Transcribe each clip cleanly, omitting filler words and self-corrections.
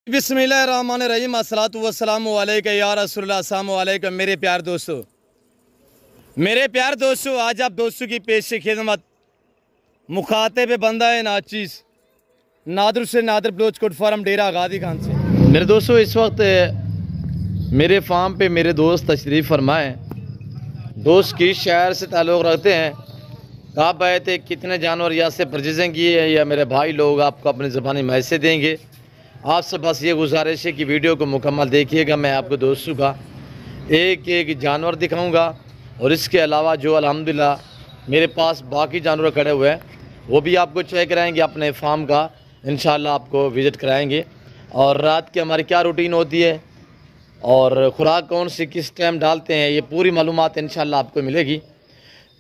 बिस्मिल्लाहिर्रहमानिर्रहीम अस्सलातु वस्सलामु अलैका या रसूलल्लाह अस्सलामु अलैकुम। मेरे प्यार दोस्तों, आज आप दोस्तों की पेश खिदमत मुखातिब बंदा है नाचीज़ नादर से नादर ब्लोच कोट फार्म डेरा गादी खान से। मेरे दोस्तों, इस वक्त मेरे फार्म पे मेरे दोस्त तशरीफ़ फरमाए। दोस्त किस शहर से ताल्लुक़ रखते हैं, कब आए थे, कितने जानवर यहाँ से परचेजिंग किए हैं, या मेरे भाई लोग आपको अपनी ज़बानी मैसेज देंगे। आपसे बस ये गुजारिश है कि वीडियो को मुकम्मल देखिएगा। मैं आपको दोस्तों का एक एक जानवर दिखाऊंगा और इसके अलावा जो अल्हम्दुलिल्लाह मेरे पास बाकी जानवर खड़े हुए हैं वो भी आपको चेक कराएंगे, अपने फार्म का इंशाल्लाह आपको विज़िट कराएंगे। और रात की हमारी क्या रूटीन होती है और ख़ुराक कौन सी किस टाइम डालते हैं, ये पूरी मालूमात इंशाल्लाह आपको मिलेगी।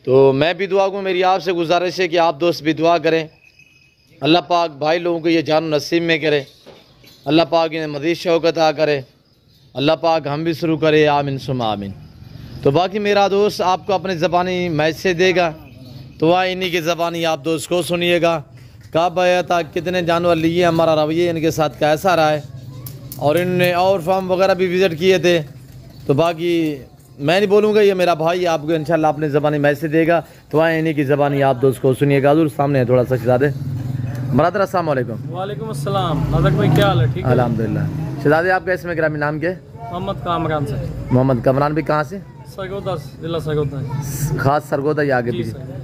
तो मैं भी दुआ करूँ, मेरी आपसे गुजारिश है कि आप दोस्त भी दुआ करें, अल्लाह पाक भाई लोगों को ये जानवर नसीब में करे, अल्लाह पाक इन्हें मज़ीद शौक़ अता करे, अल्लाह पाक हम भी शुरू करे, आमीन सुम्मा आमीन। तो बाकी मेरा दोस्त आपको अपनी ज़बानी मैसेज देगा, तो वह इन्हीं की ज़बानी आप दोस्त को सुनिएगा। कब आया था, कितने जानवर लिए, हमारा रवैया इनके साथ कैसा रहा है, और इनने और फार्म वगैरह भी विज़िट किए थे। तो बाकी मैं नहीं बोलूँगा, ये मेरा भाई आपको इंशाल्लाह अपनी ज़बानी मैसेज देगा, तो वह इन्हीं की ज़बानी आप दोस्त को सुनिएगा। हज़ूर सामने है थोड़ा सा शहज़ादे। बरदर अस्सलाम वालेकुम। वालेकुम अस्सलाम। नाज़क भाई क्या हाल है? ठीक है अल्हम्दुलिल्लाह। शहज़ादे आपका इसमें ग्रामीण नाम क्या है? मोहम्मद कामरान से। मोहम्मद कामरान भी कहाँ से? सरगोदा जिला सरगोदा। खास सरगोदा या आगे पीछे? सर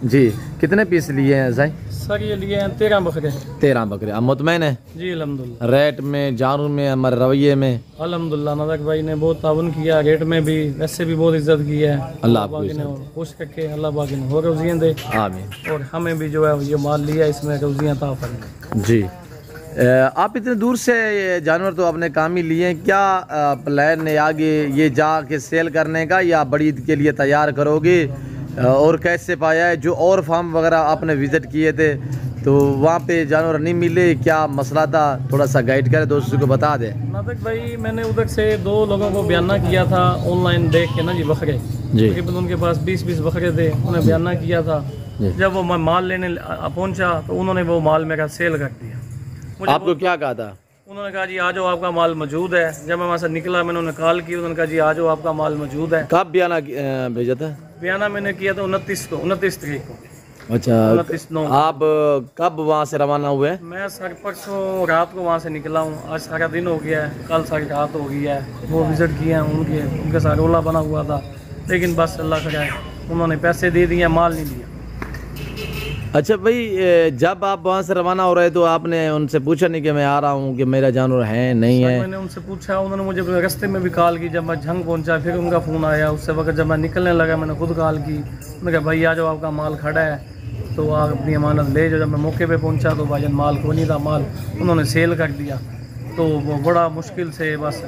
जी। कितने पीस लिए हैं साईं? सर ये लिए हैं 13 बकरे। 13 बकरे। अब मुतमैन है जी अल्हम्दुलिल्लाह। रेट में, जानवर में, हमारे रवैये में? अल्हम्दुलिल्लाह नाज़क भाई ने बहुत ताउन किया, रेट में भी, वैसे भी बहुत इज्जत की है। अल्लाह पाक ने खुश रखे, अल्लाह पाक ने हो रोज़ियाँ दे, आमीन। और हमें भी जो है ये माल लिया इसमें रोज़ियाँ अता फरमाए। जी। आप इतने दूर से ये जानवर तो अपने काम ही लिए हैं, क्या प्लान है आगे ये जाके सेल करने का, या बड़ी ईद के लिए तैयार करोगे, और कैसे पाया है? जो और फार्म वगैरह आपने विज़िट किए थे तो वहाँ पे जानवर नहीं मिले, क्या मसला था? थोड़ा सा गाइड करें, दोस्तों को बता दें। नाज़क भाई मैंने उधर से 2 लोगों को बयाना किया था ऑनलाइन देख के ना जी, बकरे जी, तकरीबन उनके पास 20 बकरे थे, उन्हें बयाना किया था। जब वो मैं माल लेने पहुंचा तो उन्होंने वो माल मेरा सेल कर दिया। आपको क्या कहा था? उन्होंने कहा जी आ जाओ, आपका माल मौजूद है। जब मैं वहाँ से निकला मैंने उन्हें कॉल की, उन्होंने कहा जी आ जाओ, आपका माल मौजूद है। कब बयाना भेजा था? बयाना मैंने किया था 29 तारीख को। अच्छा, 29/9। आप कब वहाँ से रवाना हुए? मैं सर परसों रात को वहाँ से निकला हूँ, आज सारा दिन हो गया है, कल सारी रात हो गई है। वो विज़िट किए हैं, उनके साथ रोला बना हुआ था, लेकिन बस अल्लाह का उन्होंने पैसे दे दिए, माल नहीं दिया। अच्छा भाई, जब आप वहाँ से रवाना हो रहे तो आपने उनसे पूछा नहीं कि मैं आ रहा हूँ, कि मेरा जानवर है नहीं है? मैंने उनसे पूछा, उन्होंने मुझे रास्ते में भी कॉल की। जब मैं झंग पहुँचा फिर उनका फ़ोन आया, उससे वक्त जब मैं निकलने लगा मैंने खुद कॉल की। मैंने कहा भाई आ जाओ, आपका माल खड़ा है, तो आप अपनी अमानत ले जाओ। जब मैं मौके पे पहुंचा तो भाईजान माल को नहीं था, माल उन्होंने सेल कर दिया। तो वो बड़ा मुश्किल से, बस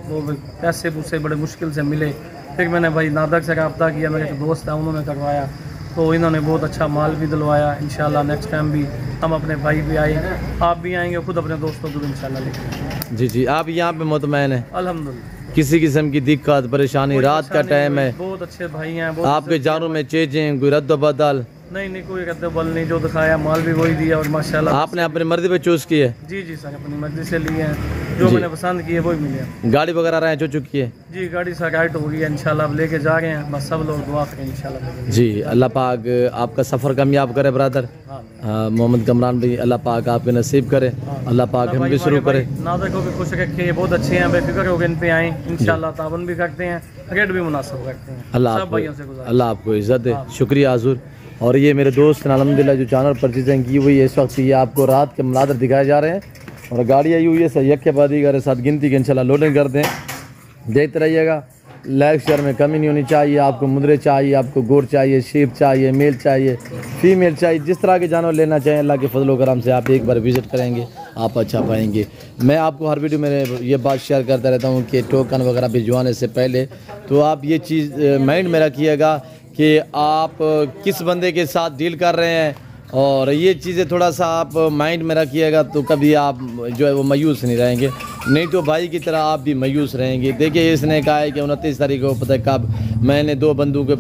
वो पैसे मुझसे बड़े मुश्किल से मिले। फिर मैंने भाई नादक से रब्ता किया, मेरे एक दोस्त है उन्होंने करवाया, तो इन्होंने बहुत अच्छा माल भी दिलवाया। इंशाल्लाह नेक्स्ट टाइम भी हम अपने भाई भी आए, आप भी आएंगे, खुद अपने दोस्तों को भी इंशाल्लाह लेके। जी जी। आप यहाँ पे मुतमैन है? अल्हम्दुलिल्लाह। किसी किस्म की दिक्कत परेशानी? रात का टाइम है, बहुत अच्छे भाई हैं। आपके जानवर में चेंजिंग, कोई रद्द बदल? नहीं कोई रद्द-बदल नहीं, जो दिखाया माल भी वही दिया, और माशाल्लाह आपने अपनी मर्जी पे चूज किए? जी सर, अपनी मर्जी से लिए हैं, जो मैंने पसंद किए वही मिले। गाड़ी वगैरह रहे जो चुकी है? जी गाड़ी सर राइट हो गई है, इंशाल्लाह अब लेके जा रहे हैं, बस सब लोग दुआ करें इंशाल्लाह। जी, अल्लाह पाक आपका सफ़र कामयाब करे ब्रदर। मोहम्मद कमरान भाई, अल्लाह पाक आपके नसीब करे, अल्लाह पाक हम भी शुरू करे। नाज़क को भी खुश रखे, बहुत अच्छे हैं, बेफिक्र हो गए, इन पे आए इंशाल्लाह, तावन भी करते हैं, रेट भी मुनासिब करते हैं। अल्लाह आपको इज़्ज़त दे। शुक्रिया हज़ूर। और ये मेरे दोस्त अल्हम्दुलिल्लाह जो जानवर परचेजिंग की हुई है, इस वक्त ये आपको रात के मनाज़र दिखाए जा रहे हैं, और गाड़ी आई हुई है सैयद के बाद ही साथ गिनती के इंशाल्लाह लोडिंग करते हैं। देखते रहिएगा, लेग शेयर में कमी नहीं होनी चाहिए। आपको मुद्रे चाहिए, आपको गोड़ चाहिए, शीप चाहिए, मेल चाहिए, फीमेल चाहिए, जिस तरह के जानवर लेना चाहिए अल्लाह के फजल व करम से आप एक बार विज़िट करेंगे, आप अच्छा पाएंगे। मैं आपको हर वीडियो में ये बात शेयर करता रहता हूँ कि टोकन वगैरह भिजवाने से पहले तो आप ये चीज़ माइंड में रखिएगा कि आप किस बंदे के साथ डील कर रहे हैं, और ये चीज़ें थोड़ा सा आप माइंड में रखिएगा, तो कभी आप जो है वो मायूस नहीं रहेंगे, नहीं तो भाई की तरह आप भी मायूस रहेंगे। देखिए इसने कहा है कि 29 तारीख को पता है कब मैंने 2 बंदों के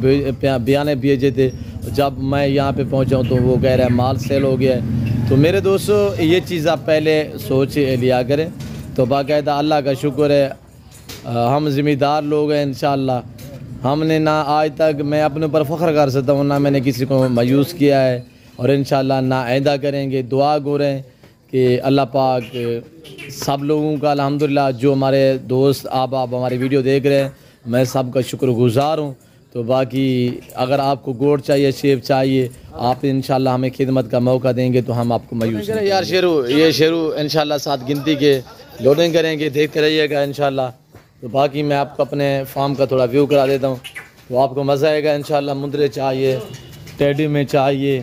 बयाने भेजे थे, जब मैं यहाँ पे पहुँचा हूँ तो वो कह रहा है माल सेल हो गया है। तो मेरे दोस्तों ये चीज़ आप पहले सोच लिया करें। तो बाकायदा अल्लाह का शुक्र है, हम ज़िम्मेदार लोग हैं इंशाअल्लाह। हमने ना आज तक, मैं अपने ऊपर फ़ख्र कर सकता हूँ, ना मैंने किसी को मायूस किया है और इंशाअल्लाह ना आइंदा करेंगे। दुआ गो रहे हैं कि अल्लाह पाक सब लोगों का अल्हम्दुलिल्लाह, जो हमारे दोस्त आप हमारी वीडियो देख रहे हैं, मैं सबका शुक्रगुज़ार हूँ। तो बाकी अगर आपको गोड़ चाहिए, शेप चाहिए, आप इंशाल्लाह हमें खिदमत का मौका देंगे तो हम आपको मायूस नहीं यार। शेरू, ये शेरू इंशाल्लाह 7 गिनती के लोडिंग करेंगे, देखते रहिएगा इंशाल्लाह। तो बाकी मैं आपको अपने फार्म का थोड़ा व्यू करा देता हूँ, तो आपको मज़ा आएगा इंशाल्लाह। मुंदरे चाहिए, टेडी में चाहिए,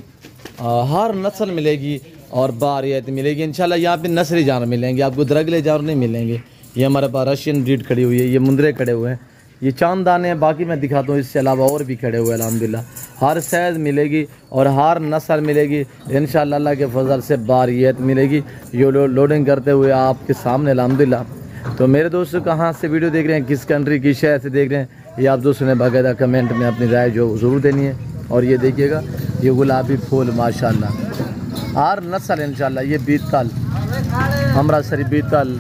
हर नस्ल मिलेगी और बारियत मिलेगी इंशाल्लाह। यहाँ पे नस्ली जानवर मिलेंगे आपको, दरगले जानवर नहीं मिलेंगे। ये हमारे पास रशियन ब्रीड खड़ी हुई है, ये मुंदरे खड़े हुए हैं, ये चांदाने हैं, बाकी मैं दिखाता हूँ। इसके अलावा और भी खड़े हुए अल्हम्दुलिल्लाह। हर साइज़ मिलेगी और हर नस्ल मिलेगी इंशाअल्लाह। अल्लाह के फजल से बारियत मिलेगी। ये लोडिंग करते हुए आपके सामने अल्हम्दुलिल्लाह। तो मेरे दोस्तों कहाँ से वीडियो देख रहे हैं, किस कंट्री की शहर से देख रहे हैं, ये आप दोस्तों ने बाकायदा कमेंट में अपनी राय जो ज़रूर देनी है। और ये देखिएगा, ये गुलाबी फूल माशाल्लाह, हर नस्ल इंशाअल्लाह। ये बीतल, अमृतसरी बीतल,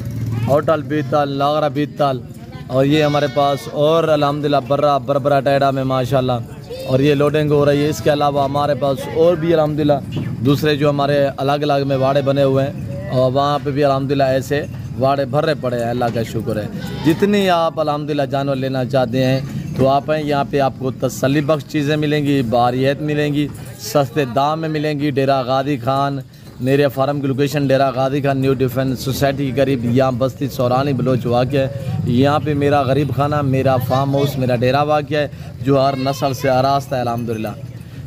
होटल बीतल, नागरा बीतल, और ये हमारे पास और अल्हम्दुलिल्लाह बरबरा टैडा में माशाल्लाह। और ये लोडिंग हो रही है। इसके अलावा हमारे पास और भी अल्हम्दुलिल्लाह दूसरे जो हमारे अलग अलग में वाड़े बने हुए हैं, और वहाँ पे भी अल्हम्दुलिल्लाह ऐसे वाड़े भरे पड़े हैं। अल्लाह का शुक्र है। जितनी आप अल्हम्दुलिल्लाह जानवर लेना चाहते हैं तो आप हैं, यहाँ पे आपको तसल्ली बख्श चीज़ें मिलेंगी, बारियत मिलेंगी, सस्ते दाम में मिलेंगी। डेरा गादी खान, मेरे फार्म की लोकेशन डेरा गादी खान न्यू डिफेंस सोसाइटी के करीब, यहाँ बस्ती सौरानी बलोच वाक़ है। यहाँ पे मेरा गरीब खाना, मेरा फार्म हाउस, मेरा डेरा वाक़ है, जो हर नस्ल से आरास्ता है अल्हम्दुलिल्लाह।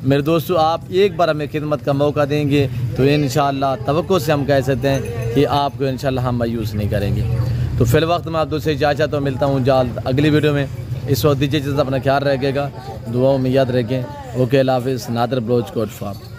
मेरे दोस्तों, आप एक बार हमें खिदमत का मौका देंगे तो इंशाअल्लाह तवक्को से हम कह सकते हैं कि आपको इंशाअल्लाह हम मायूस नहीं करेंगे। तो फिल वक्त मैं आप दोस्तों इजाज़त तो मिलता हूँ जल्द अगली वीडियो में। इस वक्त दीजिए, अपना ख्याल रखिएगा, दुआओं में याद रखें। ओके, अल्लाह हाफ़िज़। नादर बलोच कोट फार्म।